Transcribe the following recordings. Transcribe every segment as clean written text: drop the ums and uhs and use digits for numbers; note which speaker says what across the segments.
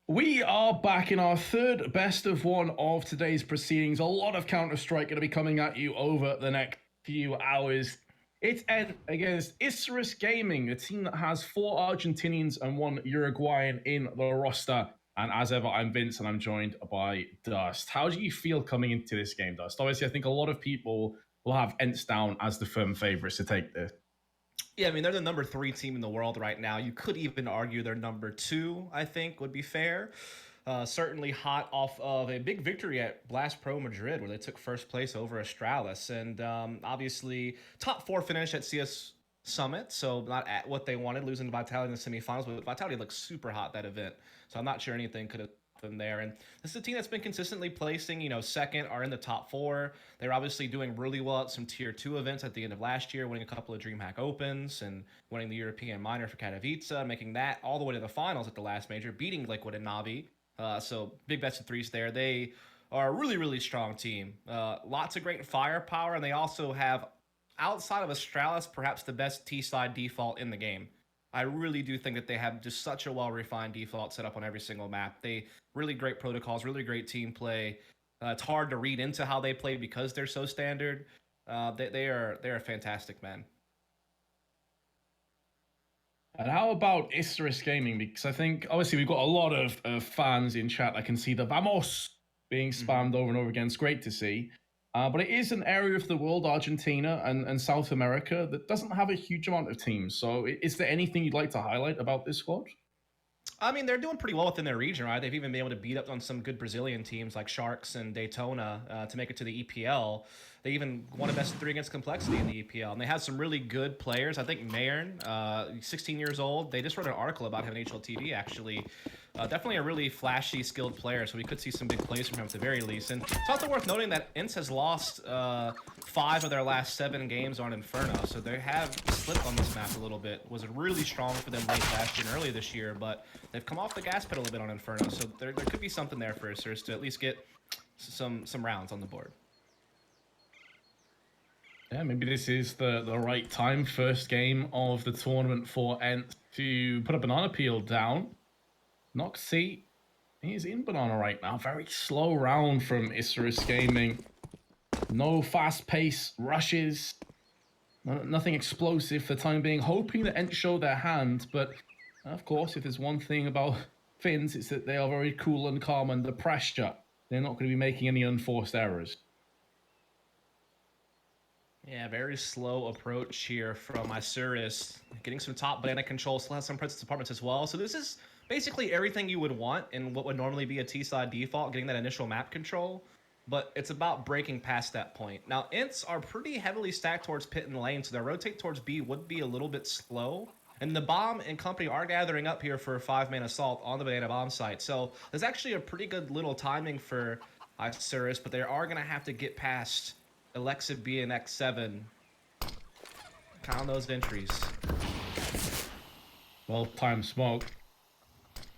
Speaker 1: We are back in our third best of one of today's proceedings. A lot of Counter-Strike going to be coming at you over the next few hours. It's Ed against Isurus Gaming, a team that has 4 Argentinians and 1 Uruguayan in the roster. And as ever, I'm Vince and I'm joined by Dust. How do you feel coming into this game, Dust? Obviously, I think a lot of people will have ENCE down as the firm favorites to take this.
Speaker 2: Yeah, I mean, they're the number 3 team in the world right now. You could even argue they're number 2, I think, would be fair. Certainly hot off of a big victory at Blast Pro Madrid, where they took first place over Astralis. And obviously, top 4 finish at CS Summit, so not at what they wanted, losing to Vitality in the semifinals. But Vitality looked super hot that event, so I'm not sure anything could have them there. And this is a team that's been consistently placing, second or in the top 4. They're obviously doing really well at some tier 2 events at the end of last year, winning a couple of DreamHack Opens and winning the European minor for Katowice, making that all the way to the finals at the last major, beating Liquid and Navi. So big best of threes there. They are a really, really strong team. Lots of great firepower, and they also have, outside of Astralis, perhaps the best T-side default in the game. I really do think that they have just such a well-refined default set up on every single map. They really great protocols, really great team play. It's hard to read into how they play because they're so standard. They're fantastic, man.
Speaker 1: And how about Isurus Gaming? Because I think, obviously, we've got a lot of fans in chat. I can see the Vamos being spammed over and over again. It's great to see. But it is an area of the world, Argentina and South America, that doesn't have a huge amount of teams. So is there anything you'd like to highlight about this squad?
Speaker 2: I mean, they're doing pretty well within their region, right? They've even been able to beat up on some good Brazilian teams like Sharks and Daytona to make it to the EPL. They even won a best of 3 against Complexity in the EPL, and they have some really good players. I think Mayern, 16 years old, they just wrote an article about him in HLTV, actually. Definitely a really flashy, skilled player, so we could see some big plays from him at the very least. And it's also worth noting that ENCE has lost 5 of their last 7 games on Inferno, so they have slipped on this map a little bit. It was really strong for them late last year and early this year, but they've come off the gas pedal a bit on Inferno, so there could be something there for Isurus to at least get some rounds on the board.
Speaker 1: Yeah, maybe this is the right time. First game of the tournament for ENCE to put a banana peel down. Noxy is in banana right now. Very slow round from Isurus Gaming. No fast-paced rushes. Nothing explosive for the time being. Hoping that ENCE show their hand, but of course, if there's one thing about Finns, it's that they are very cool and calm under pressure. They're not going to be making any unforced errors.
Speaker 2: Yeah, very slow approach here from Isurus. Getting some top banana control, still has some Princess Apartments as well. So this is basically everything you would want in what would normally be a T-side default, getting that initial map control. But it's about breaking past that point. Now, ENCE are pretty heavily stacked towards pit and lane, so their rotate towards B would be a little bit slow. And the bomb and company are gathering up here for a 5-man assault on the banana bomb site. So there's actually a pretty good little timing for Isurus, but they are going to have to get past Alexa B and X7. Count those entries.
Speaker 1: Well-timed smoke.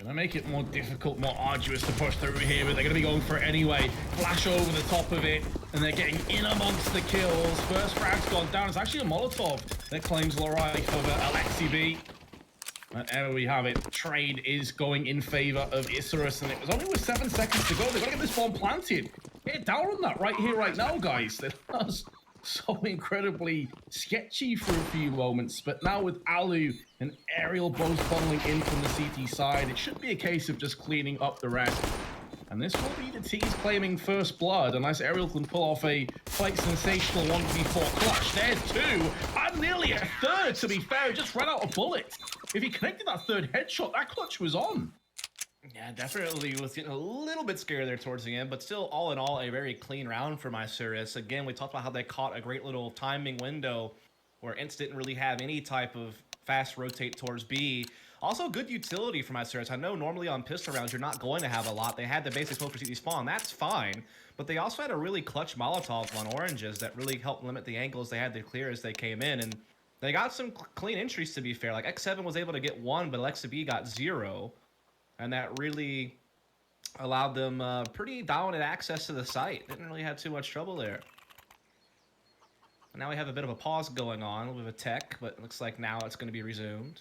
Speaker 1: Gonna make it more difficult, more arduous to push through here, but they're gonna be going for it anyway. Flash over the top of it, and they're getting in amongst the kills. First frag's gone down. It's actually a Molotov that claims Lorai over Alexi B. Whenever we have it, trade is going in favor of Isurus, and it was only with 7 seconds to go. They've got to get this bomb planted. Get down on that right here, right now, guys. That was so incredibly sketchy for a few moments, but now with Alu and Aerial both funneling in from the CT side, it should be a case of just cleaning up the rest. And this will be the T's claiming first blood, unless Aerial can pull off a quite sensational 1v4 clutch. There's 2, and nearly a third, to be fair. He just ran out of bullets. If he connected that third headshot, that clutch was on.
Speaker 2: Yeah, definitely was getting a little bit scared there towards the end, but still, all in all, a very clean round for Isurus. Again, we talked about how they caught a great little timing window where ENCE didn't really have any type of fast rotate towards B. Also, good utility from Isurus. I know normally on pistol rounds, you're not going to have a lot. They had the basic smoke for CT spawn. That's fine. But they also had a really clutch Molotov on oranges that really helped limit the angles they had to clear as they came in. And they got some clean entries, to be fair. Like, X7 was able to get 1, but Alexa B got 0. And that really allowed them pretty dominant access to the site. Didn't really have too much trouble there. And now we have a bit of a pause going on with a tech, but it looks like now it's going to be resumed.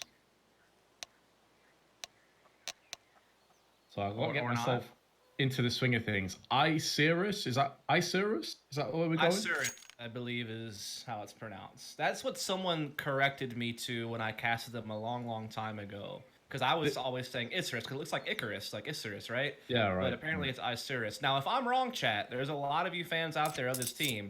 Speaker 1: So I've got to get
Speaker 2: Or not.
Speaker 1: myself into the swing of things. Isurus? Is that Isurus? Is that where we're going?
Speaker 2: Isurus, I believe, is how it's pronounced. That's what someone corrected me to when I casted them a long, long time ago. Because I was always saying Isurus, because it looks like Icarus, like Isurus, right?
Speaker 1: Yeah, right.
Speaker 2: But apparently it's Isurus. Now, if I'm wrong, chat, there's a lot of you fans out there of this team.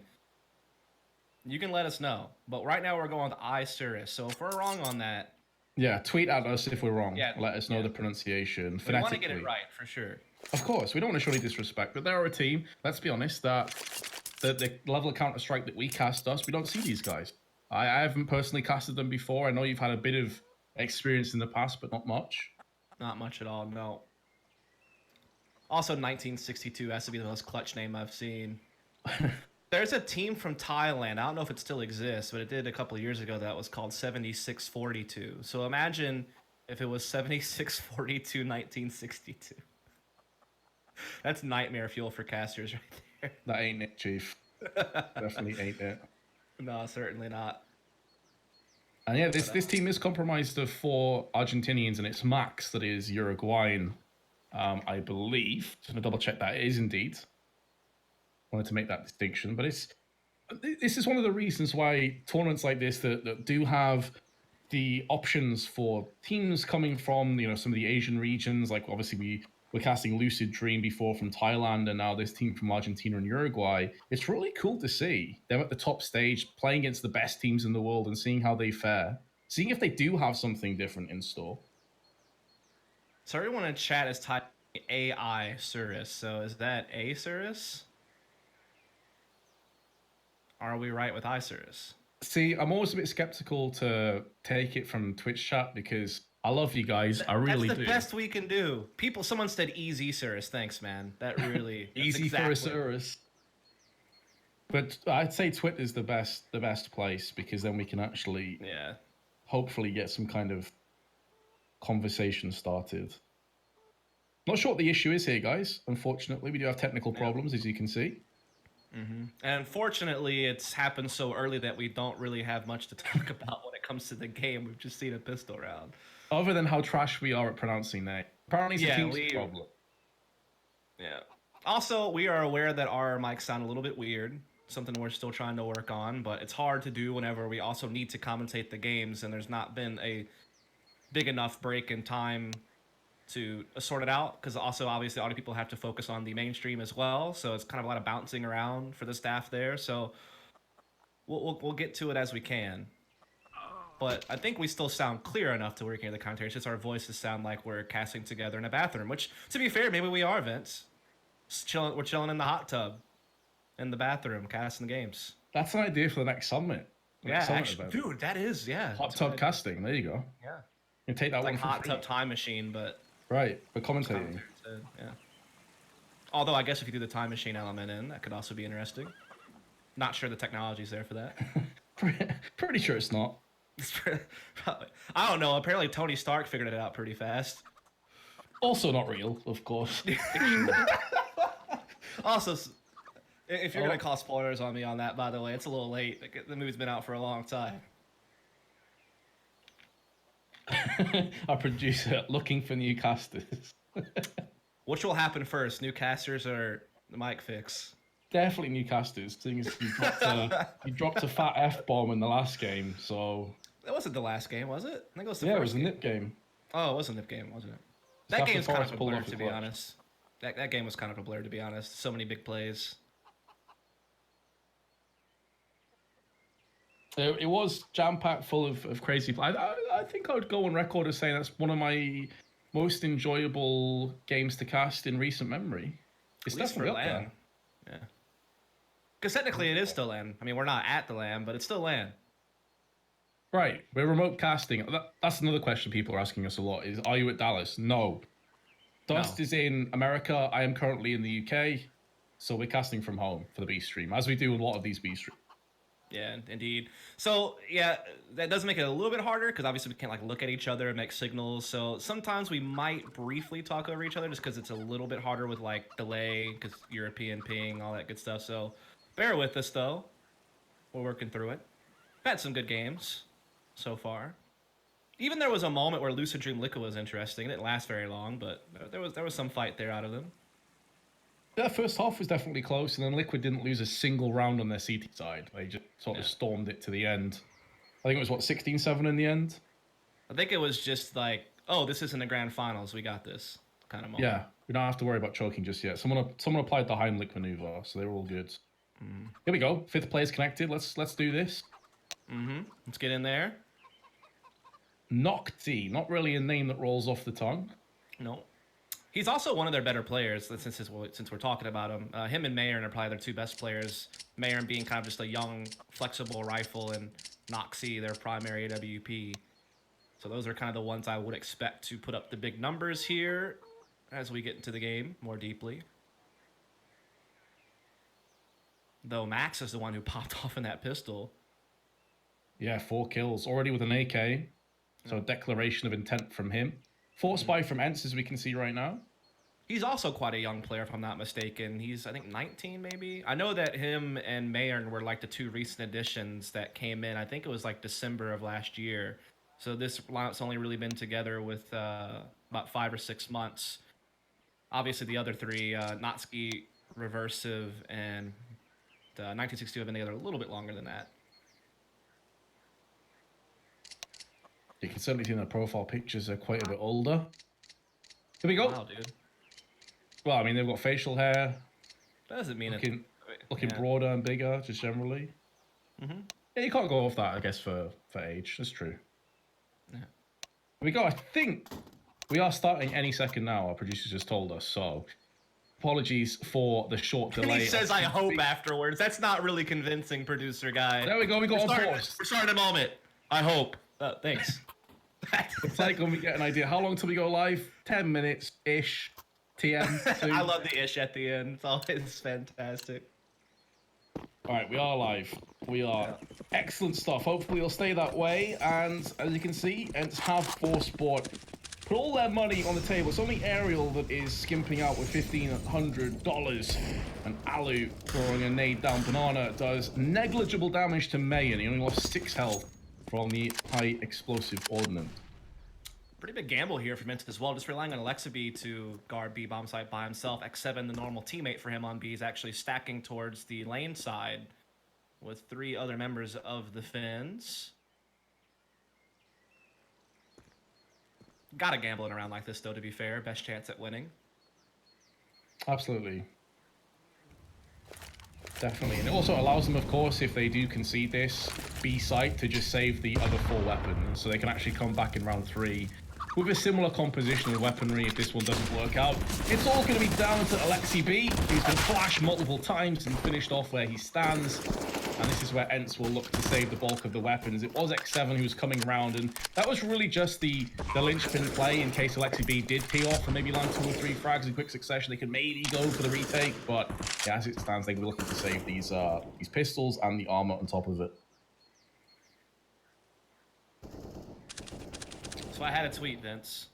Speaker 2: You can let us know. But right now we're going with Isurus. So if we're wrong on that,
Speaker 1: Yeah, tweet at us if we're wrong.
Speaker 2: Yeah,
Speaker 1: Let us know
Speaker 2: yeah.
Speaker 1: the pronunciation.
Speaker 2: we want to get
Speaker 1: Phonetically.
Speaker 2: it right for sure.
Speaker 1: Of course, we don't want to show any disrespect, but they're a team, let's be honest, that the level of Counter-Strike that we cast us, we don't see these guys. I haven't personally casted them before. I know you've had a bit of experience in the past, but not much.
Speaker 2: Not much at all, no. Also, 1962 has to be the most clutch name I've seen. There's a team from Thailand. I don't know if it still exists, but it did a couple of years ago that was called 7642. So imagine if it was 7642 1962. That's nightmare fuel for casters right there.
Speaker 1: That ain't it, Chief. Definitely ain't it.
Speaker 2: No, certainly not.
Speaker 1: And yeah, this team is comprised of 4 Argentinians, and it's Max that is Uruguayan, I believe. Just gonna double check that it is indeed. Wanted to make that distinction, but this is one of the reasons why tournaments like this that do have the options for teams coming from some of the Asian regions, like obviously we're casting Lucid Dream before from Thailand, and now this team from Argentina and Uruguay. It's really cool to see them at the top stage playing against the best teams in the world and seeing how they fare, seeing if they do have something different in store.
Speaker 2: So everyone in chat is typing AI Surus. So is that A Surus? Are we right with Isurus?
Speaker 1: See, I'm always a bit skeptical to take it from Twitch chat because I love you guys. I really do.
Speaker 2: That's the best we can do. Someone said easy Surus. Thanks, man. That really
Speaker 1: easy for Isurus. But I'd say Twitch is the best place because then we can actually hopefully get some kind of conversation started. Not sure what the issue is here, guys. Unfortunately, we do have technical problems, as you can see.
Speaker 2: Mm-hmm. And unfortunately, it's happened so early that we don't really have much to talk about when it comes to the game. We've just seen a pistol round.
Speaker 1: Other than how trash we are at pronouncing that. Apparently it's a team's problem.
Speaker 2: Yeah. Also, we are aware that our mics sound a little bit weird. Something we're still trying to work on, but it's hard to do whenever we also need to commentate the games, and there's not been a big enough break in time to sort it out, because also obviously a lot of people have to focus on the mainstream as well, so it's kind of a lot of bouncing around for the staff there. So we'll get to it as we can, but I think we still sound clear enough to work here the commentary. It's just our voices sound like we're casting together in a bathroom, which, to be fair, maybe we are, Vince. We're chilling in the hot tub in the bathroom casting the games.
Speaker 1: That's an idea for the next summit.
Speaker 2: Actually, dude, that is
Speaker 1: hot tub casting. There you go.
Speaker 2: Yeah,
Speaker 1: you can take that
Speaker 2: it's
Speaker 1: one
Speaker 2: like
Speaker 1: for
Speaker 2: hot
Speaker 1: free.
Speaker 2: tub time machine, but
Speaker 1: right, but commentating.
Speaker 2: Yeah. Although I guess if you do the time machine element in, that could also be interesting. Not sure the technology's there for that.
Speaker 1: Pretty sure it's not.
Speaker 2: I don't know. Apparently Tony Stark figured it out pretty fast.
Speaker 1: Also not real, of course.
Speaker 2: Also, if you're gonna call spoilers on me on that, by the way, it's a little late. The movie's been out for a long time.
Speaker 1: Our producer looking for new casters.
Speaker 2: Which will happen first, new casters or the mic fix?
Speaker 1: Definitely new casters. Seeing as you dropped a fat F-bomb in the last game, so...
Speaker 2: That wasn't the last game, was it? I think it was the
Speaker 1: first
Speaker 2: first
Speaker 1: it was a nip game.
Speaker 2: Oh, it was a nip game, wasn't it? That game's kind of a blur, to be honest. That game was kind of a blur, to be honest. So many big plays.
Speaker 1: It was jam-packed full of crazy plays. I think I would go on record as saying that's one of my most enjoyable games to cast in recent memory. It's definitely up there.
Speaker 2: Yeah. Because technically it is still LAN. I mean, we're not at the LAN, but it's still LAN.
Speaker 1: Right. We're remote casting. That's another question people are asking us a lot is, are you at Dallas? No. Dust is in America. I am currently in the UK. So we're casting from home for the B stream, as we do a lot of these B streams.
Speaker 2: Yeah, indeed. So, yeah, that does make it a little bit harder because obviously we can't look at each other and make signals. So sometimes we might briefly talk over each other just because it's a little bit harder with delay because European ping, all that good stuff. So bear with us though. We're working through it. We've had some good games so far. Even there was a moment where Lucid Dream Liquid was interesting. It didn't last very long, but there was some fight there out of them.
Speaker 1: Yeah, first half was definitely close, and then Liquid didn't lose a single round on their CT side. They just sort of stormed it to the end. I think it was, what, 16-7 in the end?
Speaker 2: I think it was just like, oh, this isn't the grand finals. We got this kind of moment.
Speaker 1: Yeah, we don't have to worry about choking just yet. Someone applied the Heimlich maneuver, so they were all good. Here we go. 5th player's connected. Let's do this.
Speaker 2: Let's get in there.
Speaker 1: Nocti, not really a name that rolls off the tongue.
Speaker 2: No. He's also one of their better players, since we're talking about him. Him and Mayern are probably their 2 best players. Mayern being kind of just a young, flexible rifle, and Noxie, their primary AWP. So those are kind of the ones I would expect to put up the big numbers here as we get into the game more deeply. Though Max is the one who popped off in that pistol.
Speaker 1: Yeah, 4 kills. Already with an AK. So a declaration of intent from him. Forced buy from ENCE, as we can see right now.
Speaker 2: He's also quite a young player, if I'm not mistaken. He's, I think, 19 maybe. I know that him and Mayern were like the 2 recent additions that came in. I think it was like December of last year. So this lineup's only really been together with about 5 or 6 months. Obviously, the other 3, Natsuki, Reversive, and 1962 have been together a little bit longer than that.
Speaker 1: You can certainly see in the profile pictures they're quite a bit older. Here we go.
Speaker 2: Wow, dude.
Speaker 1: Well, I mean, they've got facial hair.
Speaker 2: That doesn't mean
Speaker 1: looking broader and bigger, just generally. Yeah, you can't go off that, I guess, for age. That's true.
Speaker 2: Yeah.
Speaker 1: Here we go. I think we are starting any second now, our producers just told us, so apologies for the short delay.
Speaker 2: And he says, I hope afterwards. That's not really convincing, producer guy.
Speaker 1: There we go. We got on pause.
Speaker 2: We're starting in a moment. I hope. Thanks.
Speaker 1: It's like when we get an idea. How long till we go live? 10 minutes-ish. TM.
Speaker 2: I love the ish at the end. It's always fantastic.
Speaker 1: All right, we are live. We are. Excellent stuff. Hopefully it'll stay that way. And as you can see, ENCE have ForceSport put all their money on the table. It's only Ariel that is skimping out with $1,500. And Alu throwing a nade down. Banana does negligible damage to May, and he only lost 6 health from the high explosive ordnance.
Speaker 2: Pretty big gamble here from ENCE as well, just relying on Alexa B to guard B bomb site by himself. X7, the normal teammate for him on B, is actually stacking towards the lane side with 3 other members of the Finns. Gotta gamble in a round like this, though, to be fair. Best chance at winning.
Speaker 1: Absolutely. Definitely. And it also allows them, of course, if they do concede this B site, to just save the other 4 weapons. So they can actually come back in round 3 with a similar composition of weaponry if this one doesn't work out. It's all going to be down to Alexi B, who's been flashed multiple times and finished off where he stands. And this is where ENCE will look to save the bulk of the weapons. It was X7 who was coming around, and that was really just the linchpin play in case Alexi B did tee off and maybe land 2 or 3 frags in quick succession. They could maybe go for the retake, but yeah, as it stands, they will be looking to save these pistols and the armor on top of it.
Speaker 2: So I had a tweet, Vince.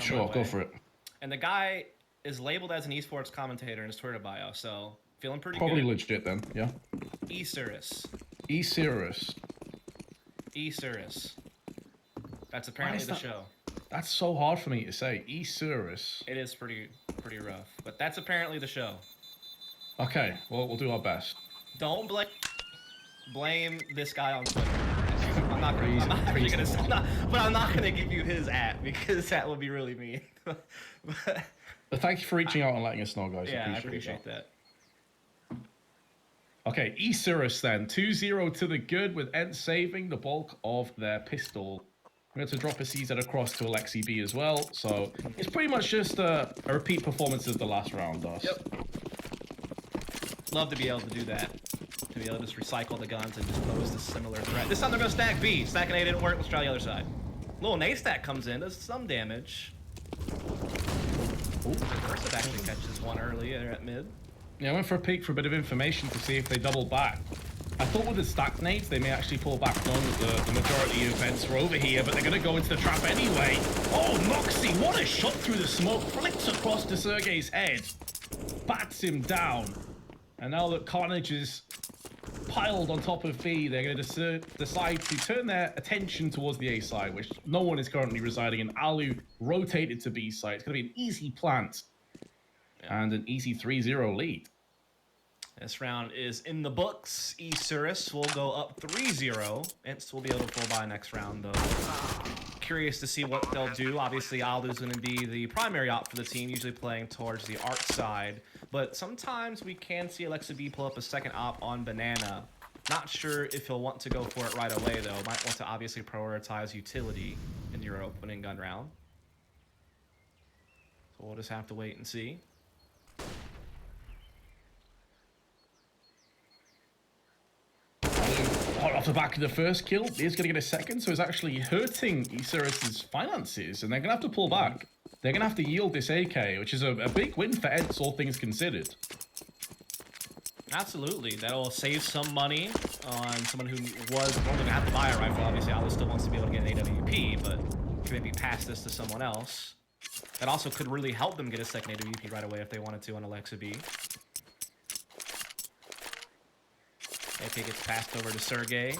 Speaker 1: Sure, go for it.
Speaker 2: And the guy is labeled as an esports commentator in his Twitter bio, so feeling pretty
Speaker 1: Probably
Speaker 2: good.
Speaker 1: legit then, yeah.
Speaker 2: Isurus.
Speaker 1: Isurus.
Speaker 2: Isurus. That's apparently the show.
Speaker 1: That's so hard for me to say. Isurus.
Speaker 2: It is pretty rough, but that's apparently the show.
Speaker 1: Okay, well, we'll do our best.
Speaker 2: Don't blame this guy on Twitter. I'm not gonna give you his @ because that would be really mean.
Speaker 1: But thank you for reaching out and letting us know, guys.
Speaker 2: Yeah, I appreciate that.
Speaker 1: Okay, Isurus then. 2-0 to the good, with ENCE saving the bulk of their pistol. We're going to drop a CZ across to Alexi B as well, so it's pretty much just a repeat performance of the last round, thus.
Speaker 2: Yep. Love to be able to do that. To be able to just recycle the guns and just pose a similar threat. This time they're going to stack B. Stacking A didn't work. Let's try the other side. Little nade stack comes in, does some damage. Ooh, Reversive actually catches one early there at mid.
Speaker 1: Yeah, I went for a peek for a bit of information to see if they double back. I thought with the stack nades, they may actually pull back, knowing that the majority of events were over here, but they're going to go into the trap anyway. Oh, Noxie, what a shot through the smoke. Flicks across to Sergey's head. Bats him down. And now that Carnage is piled on top of B. They're going to decide to turn their attention towards the A side, which no one is currently residing in. Alu rotated to B side. It's going to be an easy plant and an easy 3-0 lead.
Speaker 2: This round is in the books. Isurus will go up 3-0. ENCE will be able to pull by next round, though. Curious to see what they'll do. Obviously, Alu's going to be the primary op for the team, usually playing towards the arc side. But sometimes we can see Alexa B pull up a second op on Banana. Not sure if he'll want to go for it right away, though. Might want to obviously prioritize utility in your opening gun round. So we'll just have to wait and see.
Speaker 1: Hot off the back of the first kill, is going to get a second, so it's actually hurting Isurus' finances, and they're going to have to pull back. They're going to have to yield this AK, which is a big win for ENCE, all things considered.
Speaker 2: Absolutely. That'll save some money on someone who was normally going to have to buy a rifle. Obviously, Alu still wants to be able to get an AWP, but could maybe pass this to someone else. That also could really help them get a second AWP right away if they wanted to on Alexa B. AK gets passed over to Sergey.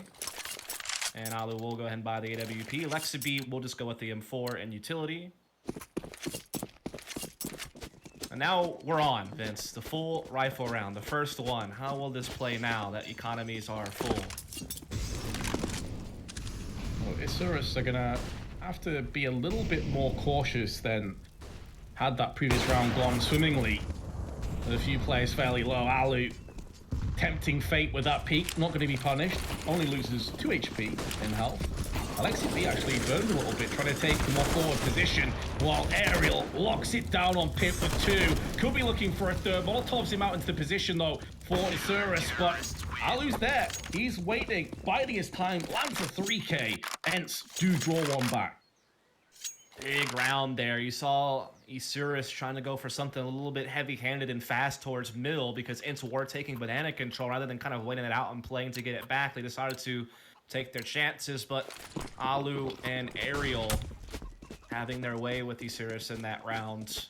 Speaker 2: And Alu will go ahead and buy the AWP. Alexa B will just go with the M4 and utility. And now we're on, Vince. The full rifle round, the first one. How will this play now that economies are full?
Speaker 1: Well, Isurus are going to have to be a little bit more cautious than had that previous round gone swimmingly. With a few players fairly low. Alu tempting fate with that peak, not going to be punished. Only loses 2 HP in health. Alexa B actually burned a little bit, trying to take the more forward position, while Aerial locks it down on Pip with 2. Could be looking for a third. Molotovs him out into the position, though, for Isurus, but Alu's there. He's waiting, biding his time, lands a 3K. ENCE do draw one back.
Speaker 2: Big round there. You saw Isurus trying to go for something a little bit heavy-handed and fast towards middle because ENCE were taking banana control rather than kind of waiting it out and playing to get it back. They decided to take their chances, but Alu and Aerial having their way with Isurus in that round.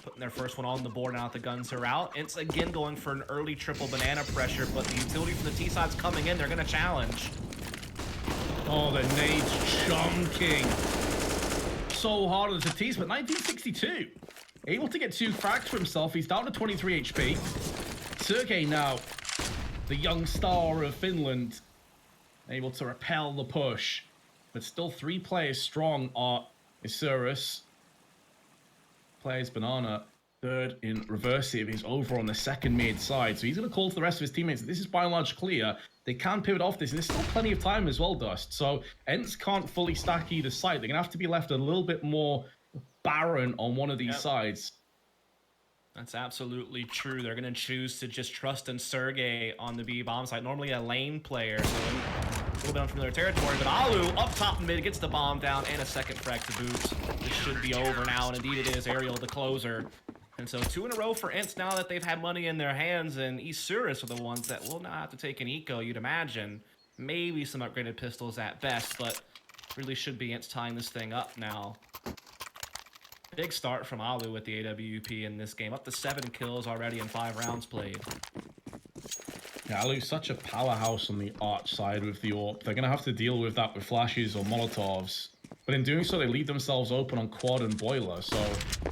Speaker 2: Putting their first one on the board now that the guns are out. ENCE again going for an early triple banana pressure, but the utility from the T-side's coming in. They're going to challenge.
Speaker 1: Oh, the nades chunking. So hard as a tease, but 1962. Able to get 2 frags for himself. He's down to 23 HP. Sergey now, the young star of Finland, able to repel the push. But still 3 players strong are Isurus. Plays Banana. Third in reversive. He's over on the second mid side. So he's going to call to the rest of his teammates. This is by and large clear. They can pivot off this, and there's still plenty of time as well, Dust. So ENCE can't fully stack either side. They're going to have to be left a little bit more barren on one of these sides.
Speaker 2: That's absolutely true. They're going to choose to just trust in Sergey on the B bomb side. Normally a lane player, so a little bit unfamiliar territory. But Alu up top mid gets the bomb down and a second frag to boot. This should be over now, and indeed it is. Aerial the closer. And so 2 in a row for ENCE now that they've had money in their hands, and Isurus are the ones that will not have to take an eco, you'd imagine. Maybe some upgraded pistols at best, but really should be ENCE tying this thing up now. Big start from Alu with the AWP in this game. Up to 7 kills already in 5 rounds played.
Speaker 1: Yeah, Alu's such a powerhouse on the arch side with the AWP. They're going to have to deal with that with flashes or Molotovs. But in doing so, they leave themselves open on quad and boiler. So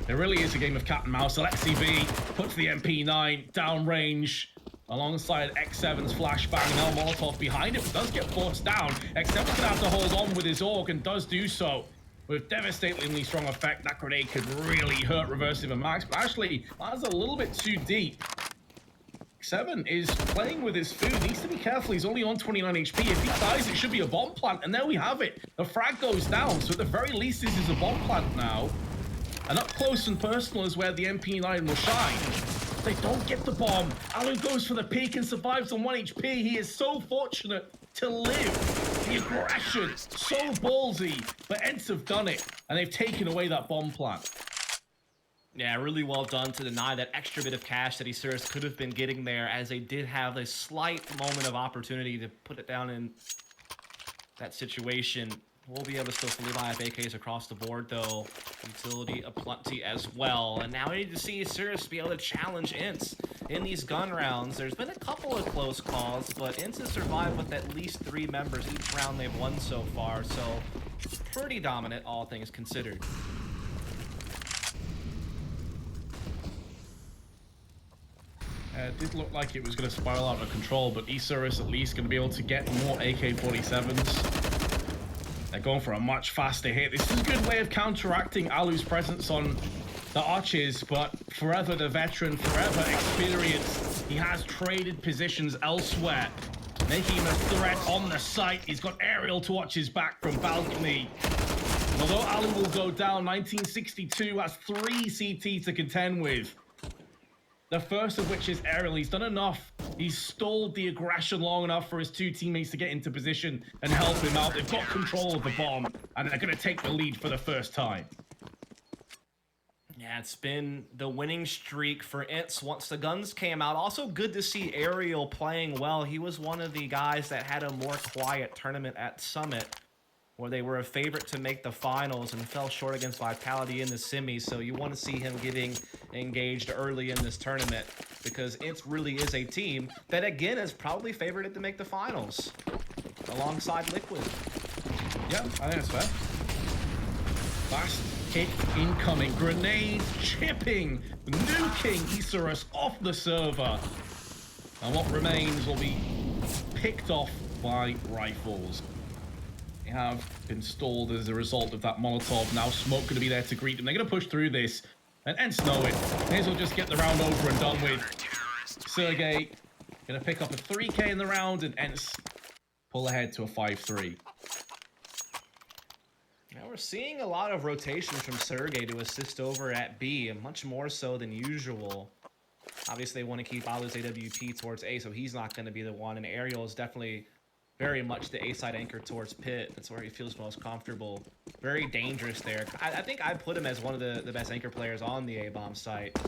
Speaker 1: it really is a game of cat and mouse. Alexa B puts the MP9 downrange alongside X7's flashbang. Now Molotov behind it, but does get forced down. X7's going to have to hold on with his AUG and does do so with devastatingly strong effect. That grenade could really hurt Reversive and Max, but actually, that's a little bit too deep. X7 is playing with his food. Needs to be careful. He's only on 29 HP. If he dies, it should be a bomb plant. And there we have it. The frag goes down. So at the very least, this is a bomb plant now. And up close and personal is where the MP9 will shine. They don't get the bomb. Alu goes for the peak and survives on 1 HP. He is so fortunate to live. The aggression, so ballsy. But ENCE have done it. And they've taken away that bomb plant.
Speaker 2: Yeah, really well done to deny that extra bit of cash that Isurus could have been getting there, as they did have a slight moment of opportunity to put it down in that situation. We'll be able to still fully line up AKs across the board, though. Utility aplenty as well. And now we need to see Isurus be able to challenge ENCE in these gun rounds. There's been a couple of close calls, but ENCE has survived with at least 3 members each round they've won so far. So pretty dominant, all things considered.
Speaker 1: It did look like it was going to spiral out of control, but Isurus at least going to be able to get more AK-47s. They're going for a much faster hit. This is a good way of counteracting Alu's presence on the arches, but Forever the veteran, Forever experienced. He has traded positions elsewhere, making him a threat on the site. He's got aerial to watch his back from balcony. Although Alu will go down, 1962 has 3 CTs to contend with. The first of which is aerial. He's done enough. He's stalled the aggression long enough for his 2 teammates to get into position and help him out. They've got control of the bomb, and they're going to take the lead for the first time.
Speaker 2: Yeah, it's been the winning streak for ENCE once the guns came out. Also good to see Aerial playing well. He was one of the guys that had a more quiet tournament at Summit, where they were a favorite to make the finals and fell short against Vitality in the semis. So you want to see him getting engaged early in this tournament, because ENCE really is a team that, again, is probably favored to make the finals alongside Liquid.
Speaker 1: Yeah, I think that's fair. Fast hit incoming. Grenades chipping, nuking Isurus off the server. And what remains will be picked off by rifles. They have been stalled as a result of that Molotov. Now smoke going to be there to greet them. They're going to push through this, and ENCE know it. May as well just get the round over and done with. Sergey going to pick up a 3K in the round, and ENCE pull ahead to a 5-3.
Speaker 2: Now we're seeing a lot of rotations from Sergey to assist over at B, and much more so than usual. Obviously, they want to keep Alu's AWP towards A, so he's not going to be the one, and Aerial is definitely very much the A-side anchor towards Pit. That's where he feels most comfortable. Very dangerous there. I think I'd put him as one of the best anchor players on the A-bomb site.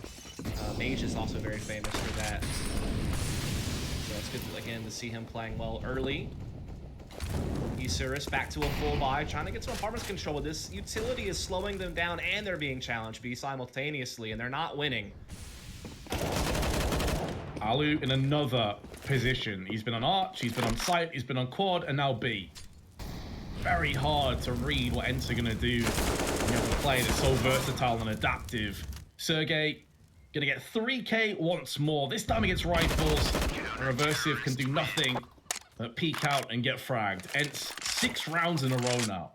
Speaker 2: Mage is also very famous for that. So it's good, again, to see him playing well early. Isurus back to a full buy, trying to get some apartments control. This utility is slowing them down, and they're being challenged B simultaneously, and they're not winning.
Speaker 1: Alu in another position. He's been on Arch, he's been on site, he's been on quad, and now B. Very hard to read what ENCE are going to do when you have a player that's so versatile and adaptive. Sergey going to get 3K once more. This time against rifles. The Reversive can do nothing but peek out and get fragged. ENCE 6 rounds in a row now.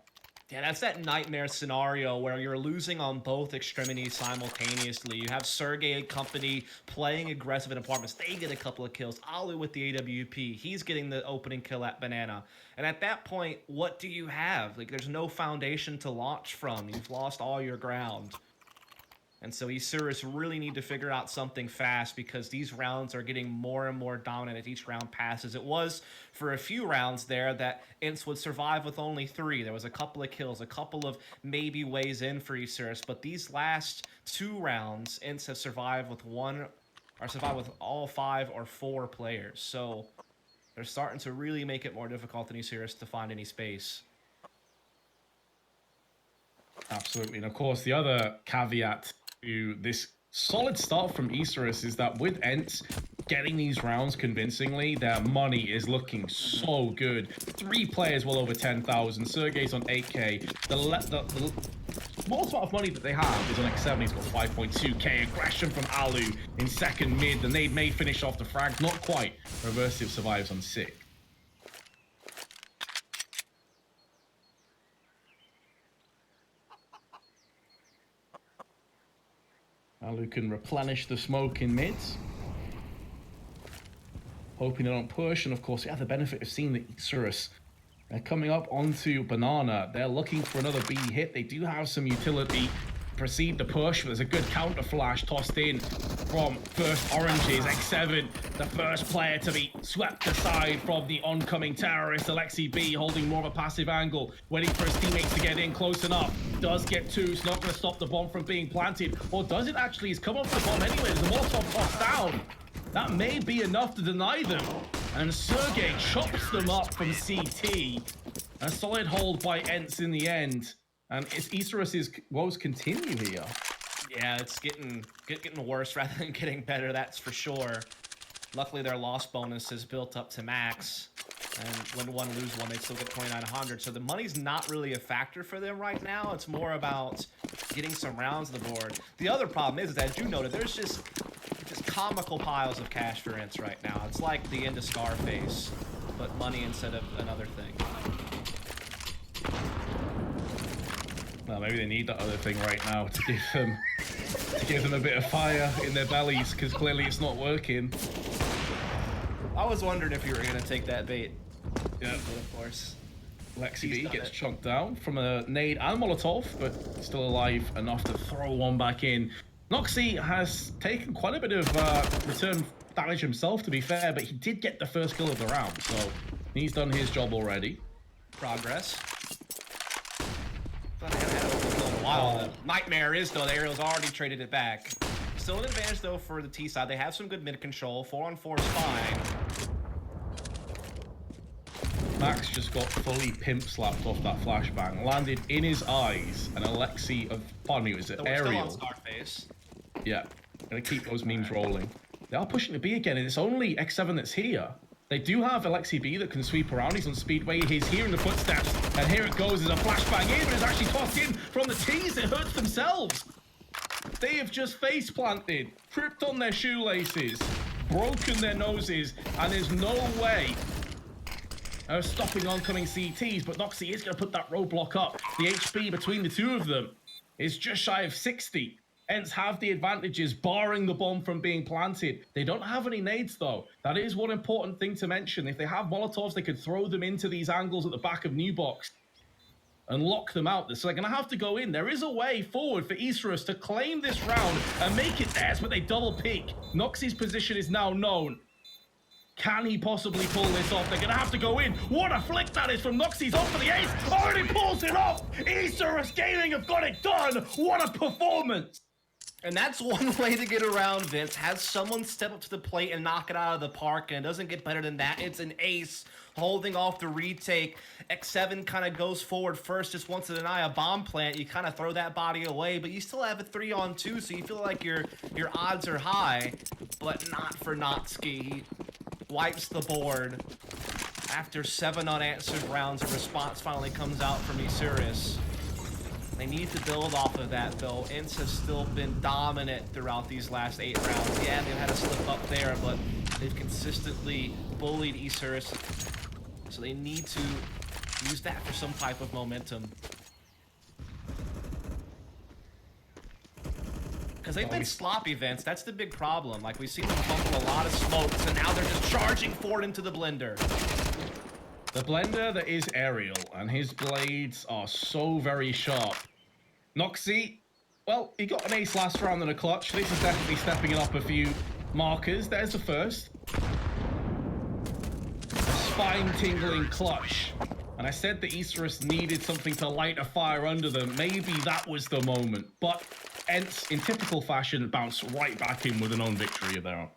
Speaker 2: Yeah, that's that nightmare scenario where you're losing on both extremities simultaneously. You have Sergey and company playing aggressive in apartments. They get a couple of kills. Alu with the AWP. He's getting the opening kill at Banana. And at that point, what do you have? Like, there's no foundation to launch from. You've lost all your ground. And so Isurus really need to figure out something fast, because these rounds are getting more and more dominant as each round passes. It was for a few rounds there that ENCE would survive with only 3. There was a couple of kills, a couple of maybe ways in for Isurus, but these last 2 rounds, ENCE have survived with all 5 or 4 players. So they're starting to really make it more difficult than Isurus to find any space.
Speaker 1: Absolutely. And of course, the other caveat to this solid start from Isurus is that with ENCE getting these rounds convincingly, their money is looking so good. 3 players well over 10,000. Sergey's on 8K. The smallest amount of money that they have is on X7. He's got 5.2K. Aggression from Alu in second mid. The nade may finish off the frag. Not quite. Reversive survives on 6. Alu can replenish the smoke in mids. Hoping they don't push. And of course, the benefit of seeing the Isurus. They're coming up onto Banana. They're looking for another B hit. They do have some utility. Proceed to push. There's a good counter flash tossed in from First Oranges. X7, the first player to be swept aside from the oncoming terrorist. Alexi B holding more of a passive angle, waiting for his teammates to get in close enough. Does get 2. It's not going to stop the bomb from being planted. Or does it actually? He's come up with the bomb anyway. There's a Molotov tossed down. That may be enough to deny them. And Sergey chops them up from CT. A solid hold by ENCE in the end. And it's Isurus's woes continue here.
Speaker 2: Yeah, it's getting worse rather than getting better, that's for sure. Luckily, their loss bonus is built up to max. And win one, lose one, they still get 2,900. So the money's not really a factor for them right now. It's more about getting some rounds on the board. The other problem is that, as you noted, there's just comical piles of cash for ENCE right now. It's like the end of Scarface, but money instead of another thing.
Speaker 1: Well, maybe they need that other thing right now to give them a bit of fire in their bellies, because clearly it's not working.
Speaker 2: I was wondering if you were gonna take that bait.
Speaker 1: Yeah,
Speaker 2: of course.
Speaker 1: Lexi B gets chunked down from a nade and Molotov, but still alive enough to throw one back in. Noxy has taken quite a bit of return damage himself, to be fair, but he did get the first kill of the round, so he's done his job already.
Speaker 2: Progress. Thought they had a kill in a while. The nightmare is, though, the aerial's already traded it back. Still an advantage, though, for the T side. They have some good mid control. 4-on-4 is fine.
Speaker 1: Max just got fully pimp slapped off that flashbang, landed in his eyes, and Alexi of, pardon me, was it Aerial?
Speaker 2: Still on Scarface.
Speaker 1: Yeah, gonna keep those memes rolling. They are pushing to B again, and it's only X7 that's here. They do have Alexi B that can sweep around. He's on Speedway. He's hearing the footsteps, and here it goes. There's a flashbang in, but it's actually tossed in from the T's. It hurts themselves. They have just face planted, tripped on their shoelaces, broken their noses, and there's no way of stopping oncoming CTs, but Noxy is going to put that roadblock up. The HP between the two of them is just shy of 60. ENCE have the advantages, barring the bomb from being planted. They don't have any nades, though. That is one important thing to mention. If they have Molotovs, they could throw them into these angles at the back of New Box and lock them out. So they're going to have to go in. There is a way forward for Isurus to claim this round and make it theirs, but they double peek. Noxy's position is now known. Can he possibly pull this off? They're going to have to go in. What a flick that is from Noxy's off for the ace. Already pulls it off. Isurus Gaming have got it done. What a performance.
Speaker 2: And that's one way to get around Vince. Have someone step up to the plate and knock it out of the park, and it doesn't get better than that. It's an ace holding off the retake. X7 kind of goes forward first, just wants to deny a bomb plant. You kind of throw that body away, but you still have a 3-on-2, so you feel like your odds are high, but not for Notsky. He wipes the board. After 7 unanswered rounds, a response finally comes out from Isurus. They need to build off of that, though. ENCE has still been dominant throughout these last 8 rounds. Yeah, they've had a slip up there, but they've consistently bullied Isurus. So they need to use that for some type of momentum. Because they've been sloppy, Vince. That's the big problem. Like, we've seen them fumble a lot of smokes, and now they're just charging forward into the blender.
Speaker 1: The blender that is Aerial, and his blades are so very sharp. Noxy, well, he got an ace last round and a clutch. This is definitely stepping it up a few markers. There's the first. A spine-tingling clutch. And I said that Isurus needed something to light a fire under them. Maybe that was the moment. But ENCE, in typical fashion, bounced right back in with an own victory there.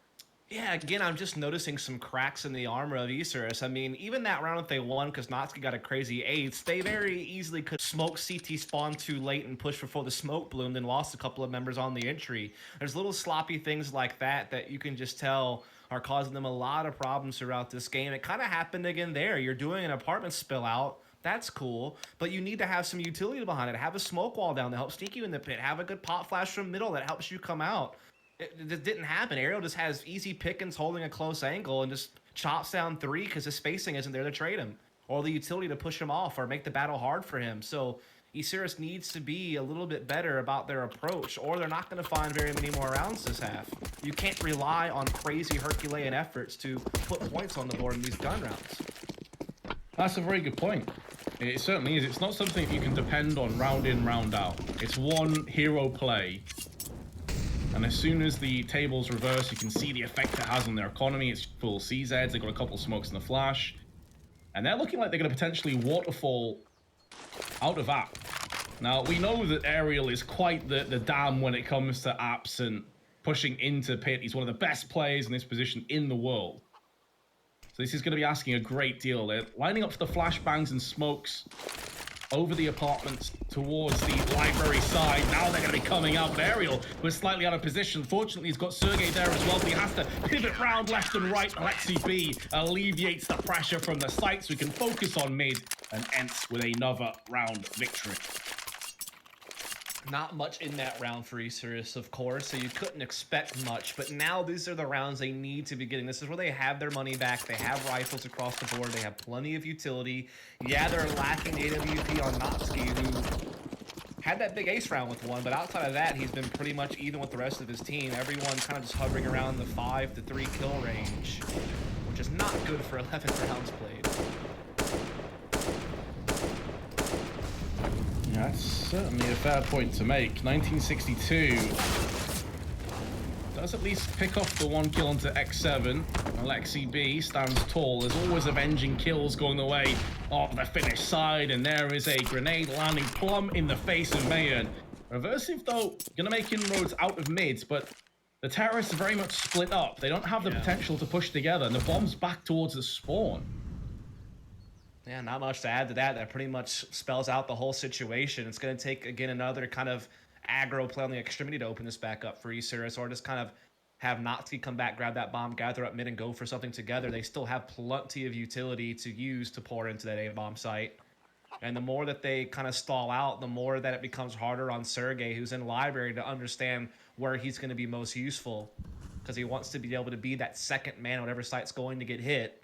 Speaker 2: Yeah, again, I'm just noticing some cracks in the armor of Isurus. I mean, even that round that they won because Notsky got a crazy ace, they very easily could smoke CT spawn too late and push before the smoke bloomed and lost a couple of members on the entry. There's little sloppy things like that that you can just tell are causing them a lot of problems throughout this game. It kind of happened again there. You're doing an apartment spill out. That's cool, but you need to have some utility behind it. Have a smoke wall down that helps sneak you in the pit. Have a good pop flash from middle that helps you come out. It didn't happen. Aerial just has easy pickings holding a close angle and just chops down 3 because his spacing isn't there to trade him. Or the utility to push him off or make the battle hard for him. So Isurus needs to be a little bit better about their approach or they're not going to find very many more rounds this half. You can't rely on crazy Herculean efforts to put points on the board in these gun rounds.
Speaker 1: That's a very good point. It certainly is. It's not something that you can depend on round in, round out. It's one hero play. And as soon as the tables reverse, you can see the effect it has on their economy. It's full CZs. They've got a couple of smokes in the flash. And they're looking like they're going to potentially waterfall out of app. Now, we know that Aerial is quite the dam when it comes to apps and pushing into pit. He's one of the best players in this position in the world. So this is going to be asking a great deal. They're lining up for the flashbangs and smokes over the apartments towards the library side. Now they're going to be coming out. Aerial was slightly out of position. Fortunately, he's got Sergey there as well, but he has to pivot round left and right. Alexi B alleviates the pressure from the site so we can focus on mid, and ENCE with another round victory.
Speaker 2: Not much in that round for Isurus, of course, so you couldn't expect much, but now these are the rounds they need to be getting. This is where they have their money back. They have rifles across the board. They have plenty of utility. Yeah, they're lacking AWP on Natsuki, who had that big ace round with one, but outside of that, he's been pretty much even with the rest of his team. Everyone kind of just hovering around the 5 to 3 kill range, which is not good for 11 rounds played.
Speaker 1: That's certainly a fair point to make. 1962 does at least pick off the 1 kill onto X7. Alexi B stands tall. There's always avenging kills going the way of the Finnish side, and there is a grenade landing plumb in the face of Mayan. Reversive, though, gonna make inroads out of mid, but the terrorists are very much split up. They don't have the potential to push together, and the bomb's back towards the spawn.
Speaker 2: Yeah, not much to add to that. That pretty much spells out the whole situation. It's going to take, again, another kind of aggro play on the extremity to open this back up for Isurus, or just kind of have Natsuki come back, grab that bomb, gather up mid, and go for something together. They still have plenty of utility to use to pour into that A-bomb site. And the more that they kind of stall out, the more that it becomes harder on Sergey, who's in library, to understand where he's going to be most useful, because he wants to be able to be that second man whatever site's going to get hit.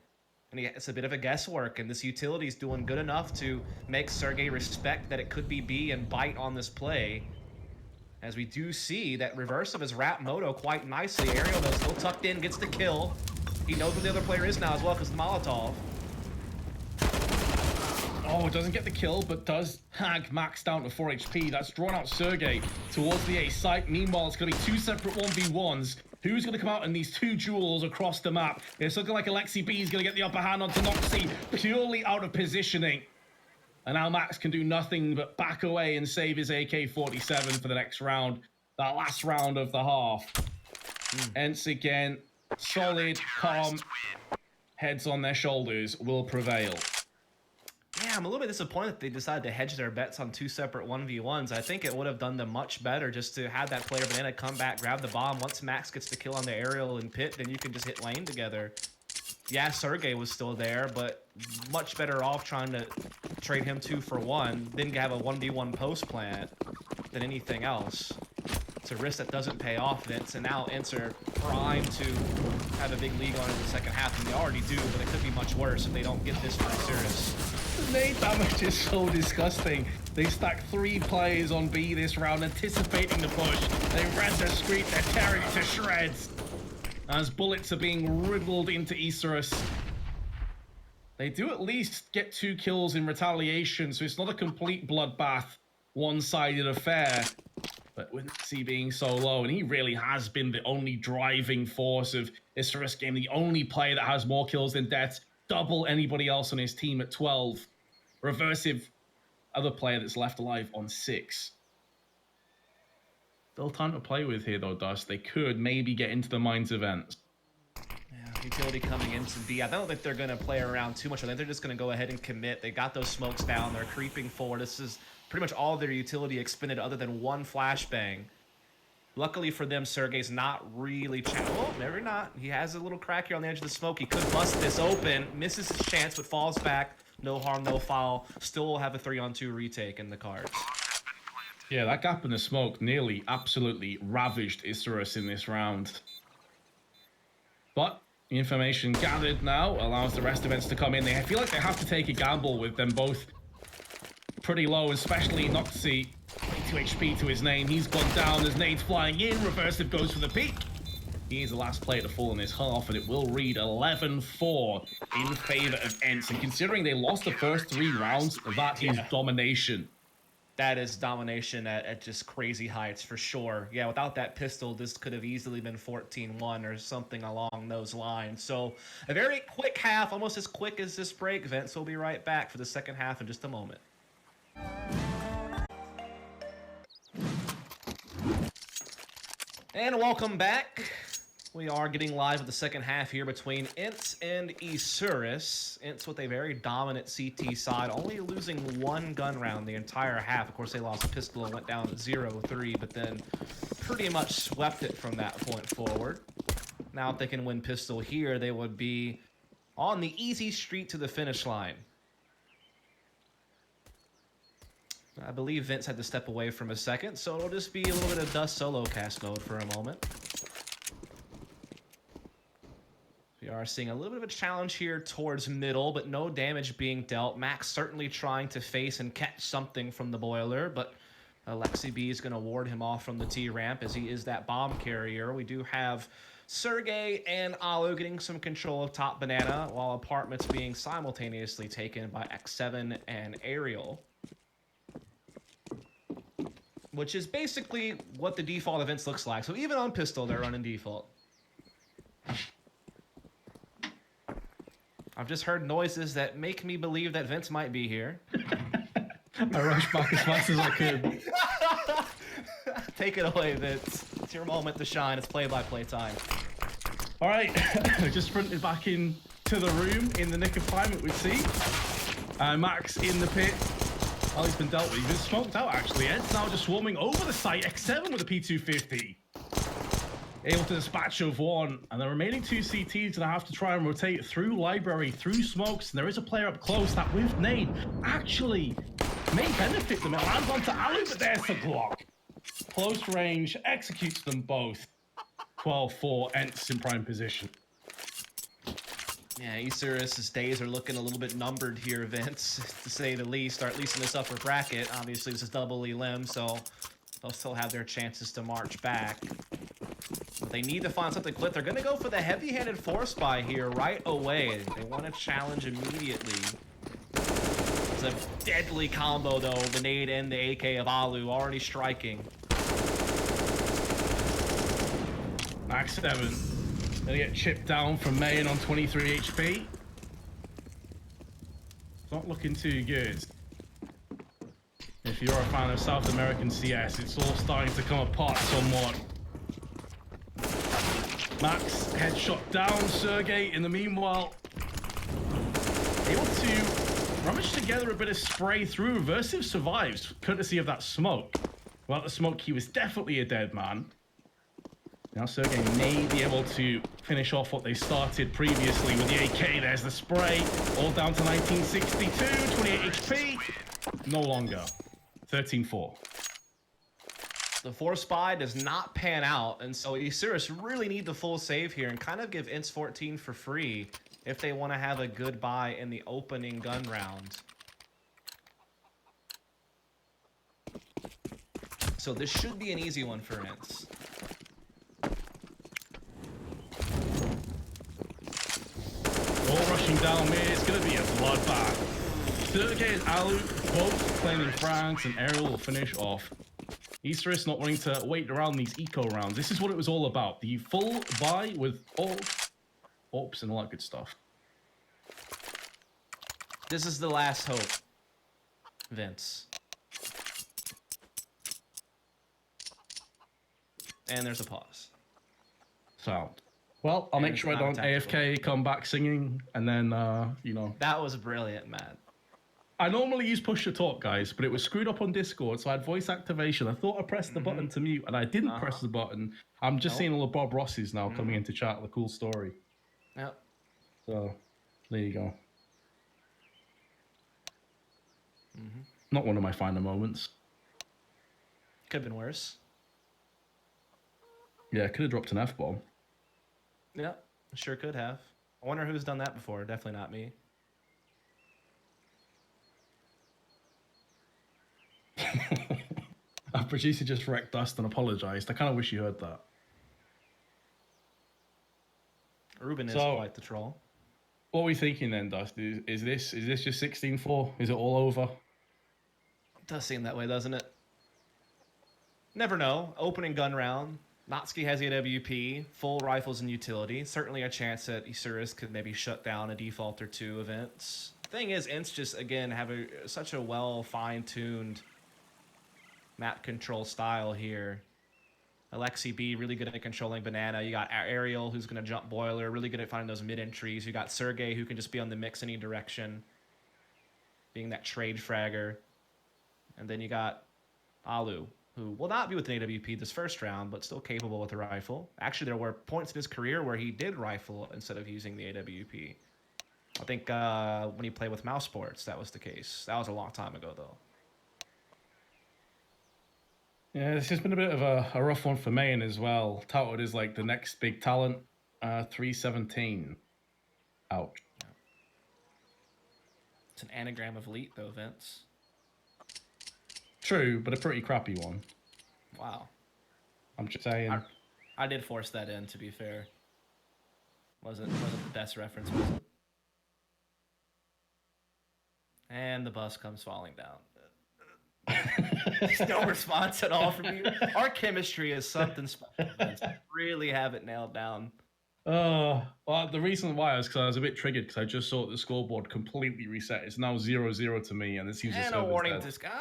Speaker 2: And it's a bit of a guesswork, and this utility is doing good enough to make Sergey respect that it could be B and bite on this play. As we do see that reverse of his wrap moto quite nicely. Aerial, though, still tucked in, gets the kill. He knows where the other player is now as well, because the Molotov.
Speaker 1: Oh, it doesn't get the kill, but does hag max down to 4 HP. That's drawn out Sergey towards the A site. Meanwhile, it's going to be 2 separate 1v1s. Who's going to come out in these 2 duels across the map? It's looking like Alexi B is going to get the upper hand onto Noxy, purely out of positioning. And now Max can do nothing but back away and save his AK-47 for the next round. That last round of the half. ENCE again, solid, calm, heads on their shoulders will prevail.
Speaker 2: Yeah, I'm a little bit disappointed that they decided to hedge their bets on 2 separate 1v1s. I think it would have done them much better just to have that player banana come back, grab the bomb. Once Max gets the kill on the aerial and pit, then you can just hit lane together. Yeah, Sergey was still there, but much better off trying to trade him 2 for 1, then have a 1v1 post plant than anything else. It's a risk that doesn't pay off, Vince, and now ENCE are primed to have a big lead on in the second half, and they already do, but it could be much worse if they don't get this from Isurus.
Speaker 1: The nade damage is so disgusting. They stacked 3 players on B this round, anticipating the push. They read the street, they're tearing it to shreds. As bullets are being riddled into Isurus. They do at least get 2 kills in retaliation, so it's not a complete bloodbath, one-sided affair. But with C being so low, and he really has been the only driving force of Isurus game, the only player that has more kills than deaths, double anybody else on his team at 12. Reversive, other player that's left alive on 6. Still time to play with here, though, Dust. They could maybe get into the Mines events.
Speaker 2: Yeah, utility coming into B. I don't think they're going to play around too much. I think they're just going to go ahead and commit. They got those smokes down. They're creeping forward. This is pretty much all their utility expended other than 1 flashbang. Luckily for them, Sergey's not really well, maybe not. He has a little crack here on the edge of the smoke. He could bust this open, misses his chance, but falls back. No harm, no foul. Still will have a 3-on-2 retake in the cards.
Speaker 1: Yeah, that gap in the smoke nearly absolutely ravaged Isurus in this round. But the information gathered now allows the rest of ENCE to come in. They feel like they have to take a gamble with them both pretty low, especially Noxy. 22 HP to his name. He's gone down. There's nades flying in. Reversive goes for the peak. He is the last player to fall in this half, and it will read 11-4 in favor of ENCE. And considering they lost the first 3 rounds, that is domination.
Speaker 2: That is domination at just crazy heights for sure. Yeah, without that pistol, this could have easily been 14-1 or something along those lines. So a very quick half, almost as quick as this break. Vince will be right back for the second half in just a moment. And welcome back. We are getting live with the second half here between ENCE and Isurus. ENCE with a very dominant CT side, only losing one gun round the entire half. Of course, they lost pistol and went down 0-3, but then pretty much swept it from that point forward. Now, if they can win pistol here, they would be on the easy street to the finish line. I believe Vince had to step away from a second, so it'll just be a little bit of Dust solo cast mode for a moment. We are seeing a little bit of a challenge here towards middle, but no damage being dealt. Max certainly trying to face and catch something from the boiler, but Alexi B is going to ward him off from the T-ramp as he is that bomb carrier. We do have Sergey and Alu getting some control of top banana, while apartments being simultaneously taken by X7 and Ariel. Which is basically what the default events looks like. So even on pistol, they're running default. I've just heard noises that make me believe that Vince might be here.
Speaker 1: I rushed back as fast as I could.
Speaker 2: Take it away, Vince. It's your moment to shine. It's play-by-play time.
Speaker 1: All right, just sprinted back in to the room in the nick of time, it would seem. Max in the pit. Oh, he's been dealt with. He's been smoked out, actually. Ed's now just swarming over the site. X7 with a P250. Able to dispatch of one, and the remaining two CTs gonna have to try and rotate through library, through smokes, and there is a player up close that with nade actually may benefit them. It lands onto Alu, but there's the Glock. Close range, executes them both. 12-4, ENCE in prime position.
Speaker 2: Yeah, Isurus' days are looking a little bit numbered here, Vince, to say the least, or at least in this upper bracket. Obviously, this is double elim, so they'll still have their chances to march back. But they need to find something quick. They're going to go for the heavy-handed force buy here right away. They want to challenge immediately. It's a deadly combo, though. The nade and the AK of Alu already striking.
Speaker 1: Max 7. Gonna get chipped down from Mayan on 23 HP. It's not looking too good. If you're a fan of South American CS, it's all starting to come apart somewhat. Max, headshot down. Sergey, in the meanwhile, able to rummage together a bit of spray through. Reversive survives, courtesy of that smoke. Without the smoke, he was definitely a dead man. Now Sergey may be able to finish off what they started previously with the AK. There's the spray, all down to 1962, 28 HP. No longer. 13-4.
Speaker 2: The force buy does not pan out, and so Isurus really need the full save here and kind of give ENCE 14 for free if they want to have a good buy in the opening gun round. So this should be an easy one for ENCE.
Speaker 1: All rushing down mid, it's going to be a bloodbath. Sergey and Alu both claiming frags, and Ariel will finish off. Isurus not wanting to wait around these eco rounds. This is what it was all about. The full buy with all ops and all that good stuff.
Speaker 2: This is the last hope, Vince. And there's a pause.
Speaker 1: Sound. Well, I'll make sure I don't AFK, come back singing, and then, you know.
Speaker 2: That was brilliant, man.
Speaker 1: I normally use push to talk, guys, but it was screwed up on Discord, so I had voice activation. I thought I pressed the button to mute, and I didn't press the button. I'm just seeing all the Bob Rosses now coming into chat with a cool story.
Speaker 2: Yep.
Speaker 1: So, there you go. Not one of my finer moments.
Speaker 2: Could have been worse.
Speaker 1: Yeah, could have dropped an F-bomb.
Speaker 2: Yeah, sure could have. I wonder who's done that before. Definitely not me.
Speaker 1: Our producer just wrecked Dust and apologized. I kind of wish you heard that.
Speaker 2: Ruben is quite the troll.
Speaker 1: What are we thinking then, Dust? Is this just 16-4? Is it all over?
Speaker 2: It does seem that way, doesn't it? Never know. Opening gun round. Natsuki has the AWP, full rifles and utility. Certainly a chance that Isurus could maybe shut down a default or two events. Thing is, ENCE just, again, have such a well fine-tuned map control style here. Alexi B, really good at controlling Banana. You got Ariel, who's going to jump Boiler, really good at finding those mid entries. You got Sergey, who can just be on the mix any direction, being that trade fragger. And then you got Alu, who will not be with an AWP this first round, but still capable with a rifle. Actually, there were points in his career where he did rifle instead of using the AWP. I think when he played with Mouse Sports, that was the case. That was a long time ago, though.
Speaker 1: Yeah, this has been a bit of a rough one for Maine as well. Touted as like the next big talent. 317. Ouch.
Speaker 2: It's an anagram of elite, though, Vince.
Speaker 1: True, but a pretty crappy one.
Speaker 2: Wow.
Speaker 1: I'm just saying.
Speaker 2: I did force that in, to be fair. Wasn't the best reference, was it? And the bus comes falling down. No response at all from you. Our chemistry is something special. Vince. I really have it nailed down.
Speaker 1: Well, the reason why is because I was a bit triggered because I just saw the scoreboard completely reset. It's now 0-0 to me, and it seems
Speaker 2: And a warning to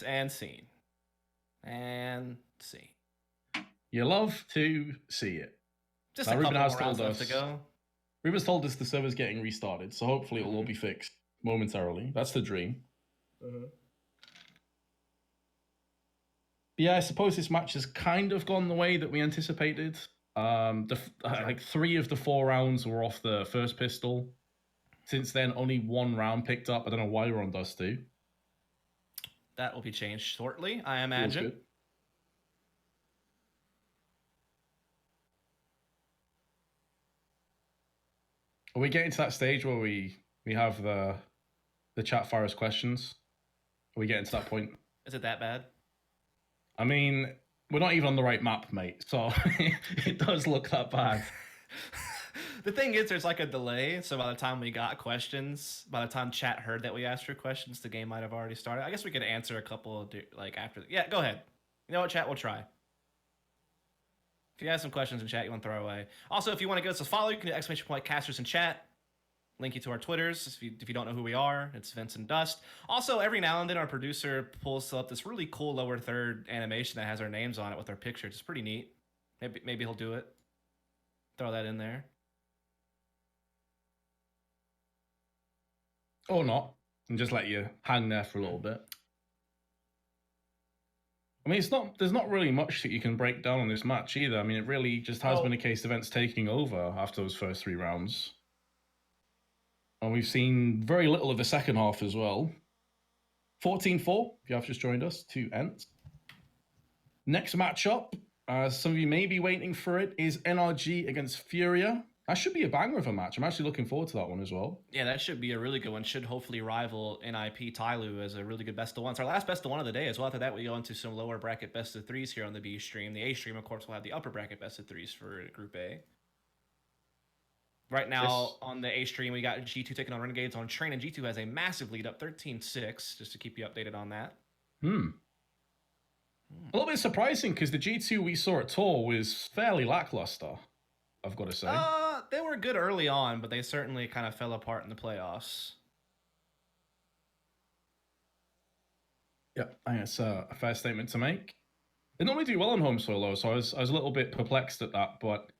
Speaker 2: and scene. And scene.
Speaker 1: You love to see it.
Speaker 2: Just
Speaker 1: now,
Speaker 2: a
Speaker 1: Ruben
Speaker 2: couple
Speaker 1: has
Speaker 2: more
Speaker 1: told
Speaker 2: rounds left
Speaker 1: us,
Speaker 2: to go.
Speaker 1: Ruben's told us the server's getting restarted, so hopefully it'll all be fixed momentarily. That's the dream. Yeah, I suppose this match has kind of gone the way that we anticipated. Like 3 of the 4 rounds were off the first pistol. Since then, only 1 round picked up. I don't know why we're on Dust 2.
Speaker 2: That will be changed shortly, I imagine.
Speaker 1: Feels good. Are we getting to that stage where we have the chat fire us questions? Are we getting to that point?
Speaker 2: Is it that bad?
Speaker 1: I mean, we're not even on the right map, mate. So it does look that bad.
Speaker 2: The thing is, there's like a delay. So by the time we got questions, by the time chat heard that we asked for questions, the game might have already started. I guess we could answer a couple like after. Yeah, go ahead. You know what, chat? We'll try. If you have some questions in chat you want to throw away. Also, if you want to give us a follow, you can do ! Casters in chat. Link you to our Twitters if you don't know who we are. It's Vince and Dust. Also, every now and then our producer pulls up this really cool lower third animation that has our names on it with our pictures. It's pretty neat. Maybe he'll do it. Throw that in there.
Speaker 1: Or not. And just let you hang there for a little bit. I mean, there's not really much that you can break down on this match either. I mean, it really just has been a case of ENCE taking over after those first 3 rounds. And we've seen very little of the second half as well. 14-4, if you have just joined us, to ENCE. Next matchup, some of you may be waiting for it, is NRG against Furia. That should be a banger of a match. I'm actually looking forward to that one as well.
Speaker 2: Yeah, that should be a really good one. Should hopefully rival NIP Tyloo as a really good best of one. It's our last best of one of the day as well. After that, we go into some lower bracket best of 3s here on the B stream. The A stream, of course, will have the upper bracket best of 3s for Group A. Right now, on the A stream, we got G2 taking on Renegades on Train, and G2 has a massive lead up, 13-6, just to keep you updated on that.
Speaker 1: A little bit surprising, because the G2 we saw at Tour was fairly lackluster, I've got to say.
Speaker 2: They were good early on, but they certainly kind of fell apart in the playoffs.
Speaker 1: Yeah, I think it's a fair statement to make. They normally do well on home soil, though, so I was a little bit perplexed at that, but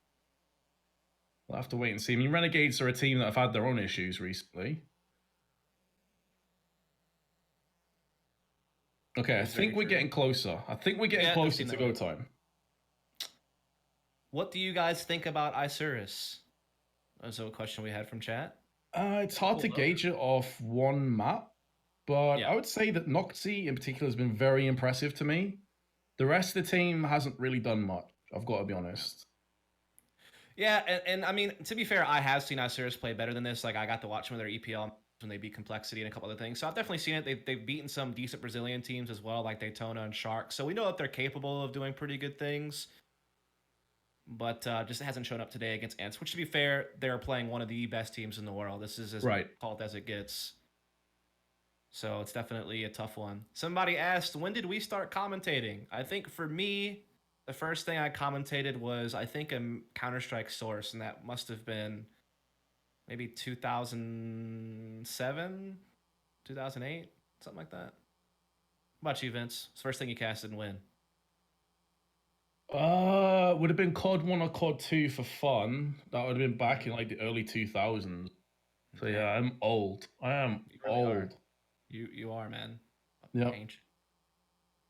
Speaker 1: we'll have to wait and see. I mean, Renegades are a team that have had their own issues recently. Okay, I think we're getting closer. I think we're getting closer to go time.
Speaker 2: What do you guys think about Isurus? That's a question we had from chat.
Speaker 1: It's hard to gauge it off one map, but I would say that Noxy in particular has been very impressive to me. The rest of the team hasn't really done much, I've got to be honest.
Speaker 2: Yeah, and I mean, to be fair, I have seen Isurus play better than this. Like, I got to watch some of their EPL when they beat Complexity and a couple other things. So I've definitely seen it. They've beaten some decent Brazilian teams as well, like Daytona and Shark. So we know that they're capable of doing pretty good things. But just hasn't shown up today against ENCE, which, to be fair, they're playing one of the best teams in the world. This is as called as it gets. So it's definitely a tough one. Somebody asked, when did we start commentating? I think for me, the first thing I commentated was, I think, a Counter-Strike Source, and that must have been maybe 2007, 2008, something like that. What about you, Vince? It's the first thing you casted and when?
Speaker 1: Would have been COD 1 or COD 2 for fun. That would have been back in like the early 2000s. So yeah, I'm old. I am
Speaker 2: You really are.
Speaker 1: old.
Speaker 2: You are, man.
Speaker 1: Yep.
Speaker 2: Ancient.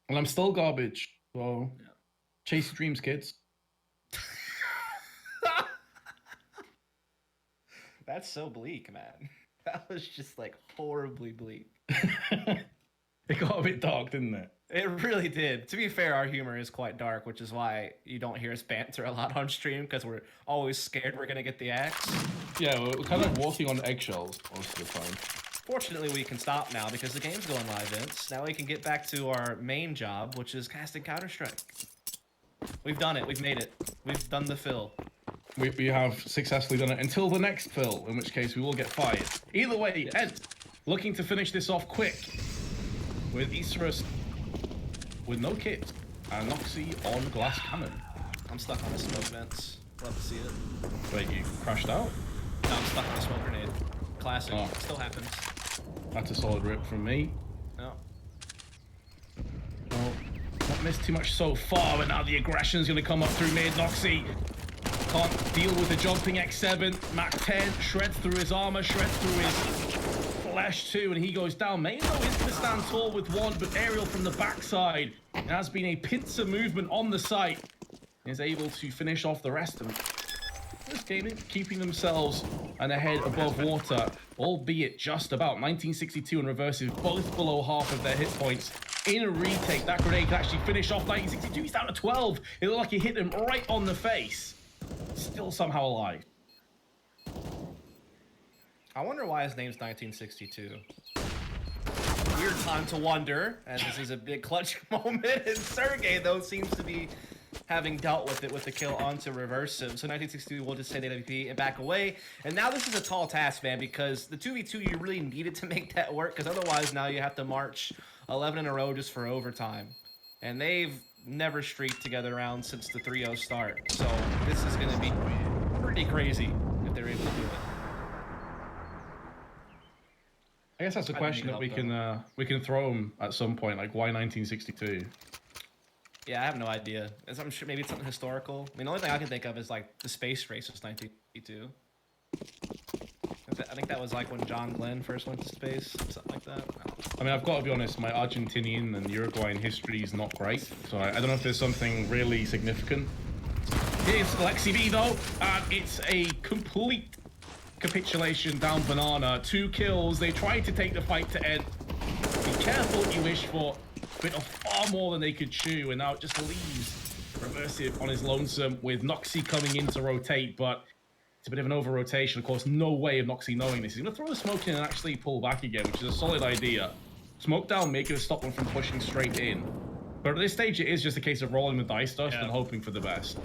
Speaker 1: And I'm still garbage. So
Speaker 2: Yeah.
Speaker 1: chase your dreams, kids.
Speaker 2: That's so bleak, man. That was just like horribly bleak.
Speaker 1: It got a bit dark, didn't it?
Speaker 2: It really did. To be fair, our humor is quite dark, which is why you don't hear us banter a lot on stream because we're always scared we're gonna get the axe.
Speaker 1: Yeah, we're kind of walking on eggshells most of the time.
Speaker 2: Fortunately, we can stop now because the game's going live, Vince. Now we can get back to our main job, which is casting Counter-Strike. We've done it. We've made it. We've done the fill.
Speaker 1: We have successfully done it until the next fill, in which case we will get fired. Either way, ENCE looking to finish this off quick with Isurus with no kit and Noxy on glass cannon.
Speaker 2: I'm stuck on a smoke, Vince. Love to see it.
Speaker 1: Wait, you crashed out?
Speaker 2: No, I'm stuck on a smoke grenade. Classic.
Speaker 1: Oh.
Speaker 2: Still happens.
Speaker 1: That's a solid rip from me.
Speaker 2: No.
Speaker 1: Well, not missed too much so far, but now the aggression's going to come up through mid. Noxy can't deal with the jumping X7. Mac 10 shreds through his armor, shreds through his flesh too, and he goes down. Main though is going to stand tall with one, but Aerial from the backside. It has been a pincer movement on the site. Is able to finish off the rest of them. This gaming, keeping themselves and ahead above water, albeit just about. 1962 and Reversive, both below half of their hit points. In a retake, that grenade can actually finish off 1962. He's down to 12. It looked like he hit him right on the face. Still somehow alive.
Speaker 2: I wonder why his name's 1962. Weird time to wonder, as this is a big clutch moment. And Sergey, though, seems to be having dealt with it with the kill onto Reversive. So 1962 will just say the AWP and back away. And now this is a tall task, man, because the 2v2, you really needed to make that work, because otherwise now you have to march 11 in a row just for overtime. And they've never streaked together around since the 3-0 start. So this is going to be pretty crazy if they're able to do it.
Speaker 1: I guess that's a question that we can throw him at some point. Like, why 1962?
Speaker 2: Yeah, I have no idea. I'm sure maybe it's something historical. I mean, the only thing I can think of is like the space race was 1952. I think that was like when John Glenn first went to space, something like that.
Speaker 1: I mean, I've got to be honest, my Argentinian and Uruguayan history is not great, so I don't know if there's something really significant. Here's Lexi B though, and it's a complete capitulation down Banana. 2 kills, they tried to take the fight to end. Be careful what you wish for. Bit of far more than they could chew, and now it just leaves Reversive on his lonesome with Noxy coming in to rotate, but it's a bit of an over-rotation. Of course, no way of Noxy knowing this. He's going to throw the smoke in and actually pull back again, which is a solid idea. Smoke down, make it stop them from pushing straight in. But at this stage, it is just a case of rolling the dice dust and hoping for the best.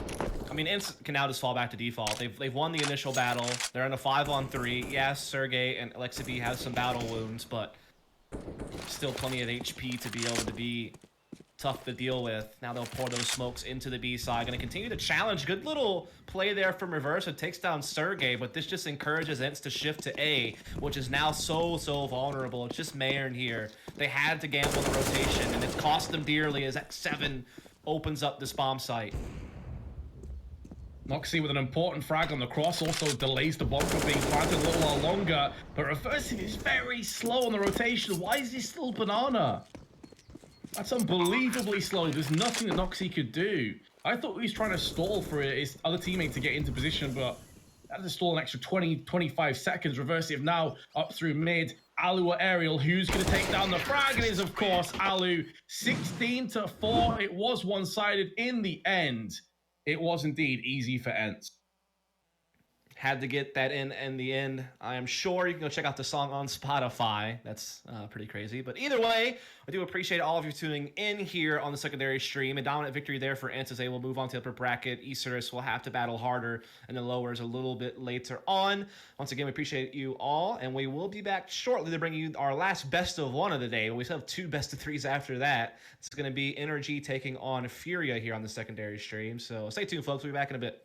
Speaker 2: I mean, ENCE can now just fall back to default. They've won the initial battle. They're in a 5-on-3. Yes, Sergey and Alexi B have some battle wounds, but still plenty of HP to be able to be tough to deal with. Now they'll pour those smokes into the B side. Going to continue to challenge. Good little play there from Reverse. It takes down Sergey, but this just encourages ENCE to shift to A, which is now so vulnerable. It's just Mayern here. They had to gamble the rotation, and it's cost them dearly as X7 opens up this bomb site.
Speaker 1: Noxy with an important frag on the cross also delays the bomb from being planted a little while longer, but Reversive is very slow on the rotation. Why is he still Banana? That's unbelievably slow. There's nothing that Noxy could do. I thought he was trying to stall for his other teammate to get into position, but that had to stall an extra 20-25 seconds. Reversive now up through mid. Alu or Aerial, who's going to take down the frag? It is, of course, Alu. 16-4. It was one-sided in the end. It was indeed easy for ENCE.
Speaker 2: Had to get that in the end. I am sure you can go check out the song on Spotify. That's pretty crazy. But either way, I do appreciate all of you tuning in here on the secondary stream. A dominant victory there for ENCE as they will move on to the upper bracket. Isurus will have to battle harder and the lowers a little bit later on. Once again, we appreciate you all, and we will be back shortly to bring you our last best of one of the day. But we still have 2 best of 3s after that. It's going to be Energy taking on Furia here on the secondary stream. So stay tuned, folks. We'll be back in a bit.